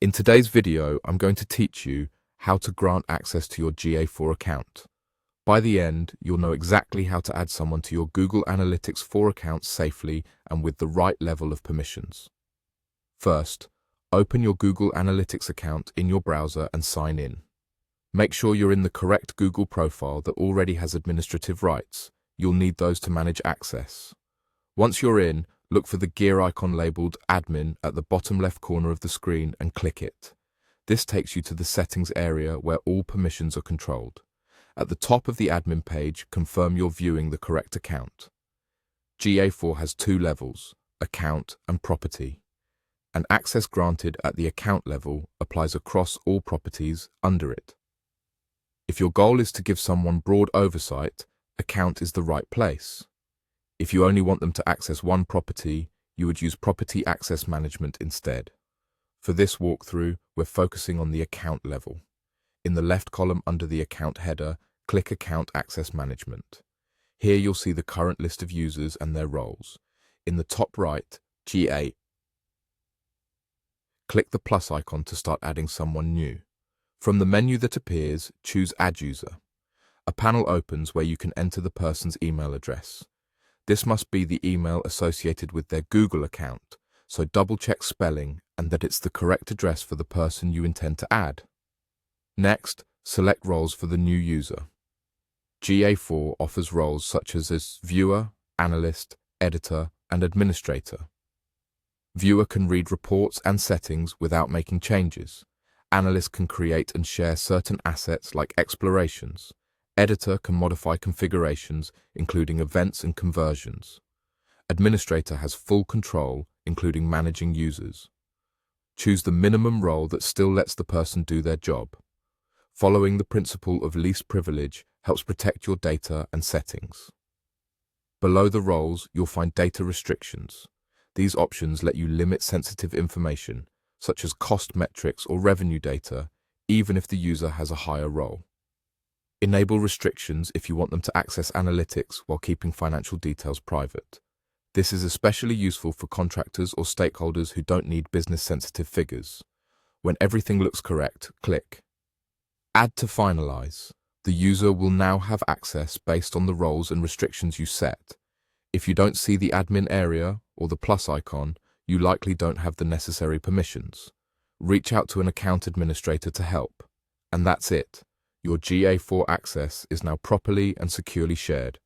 In today's video, I'm going to teach you how to grant access to your GA4 account. By the end, you'll know exactly how to add someone to your Google Analytics 4 account safely and with the right level of permissions. First, open your Google Analytics account in your browser and sign in. Make sure you're in the correct Google profile that already has administrative rights. You'll need those to manage access. Once you're in, look for the gear icon labeled Admin at the bottom left corner of the screen and click it. This takes you to the settings area where all permissions are controlled. At the top of the admin page, confirm you're viewing the correct account. GA4 has two levels, Account and Property. And access granted at the account level applies across all properties under it. If your goal is to give someone broad oversight, Account is the right place. If you only want them to access one property, you would use Property Access Management instead. For this walkthrough, we're focusing on the account level. In the left column under the account header, click Account Access Management. Here you'll see the current list of users and their roles. In the top right, GA. Click the plus icon to start adding someone new. From the menu that appears, choose Add User. A panel opens where you can enter the person's email address. This must be the email associated with their Google account, so double-check spelling and that it's the correct address for the person you intend to add. Next, select roles for the new user. GA4 offers roles such as Viewer, Analyst, Editor, and Administrator. Viewer can read reports and settings without making changes. Analyst can create and share certain assets like explorations. Editor can modify configurations, including events and conversions. Administrator has full control, including managing users. Choose the minimum role that still lets the person do their job. Following the principle of least privilege helps protect your data and settings. Below the roles, you'll find data restrictions. These options let you limit sensitive information, such as cost metrics or revenue data, even if the user has a higher role. Enable restrictions if you want them to access analytics while keeping financial details private. This is especially useful for contractors or stakeholders who don't need business-sensitive figures. When everything looks correct, click Add to finalize. The user will now have access based on the roles and restrictions you set. If you don't see the admin area or the plus icon, you likely don't have the necessary permissions. Reach out to an account administrator to help. And that's it. Your GA4 access is now properly and securely shared.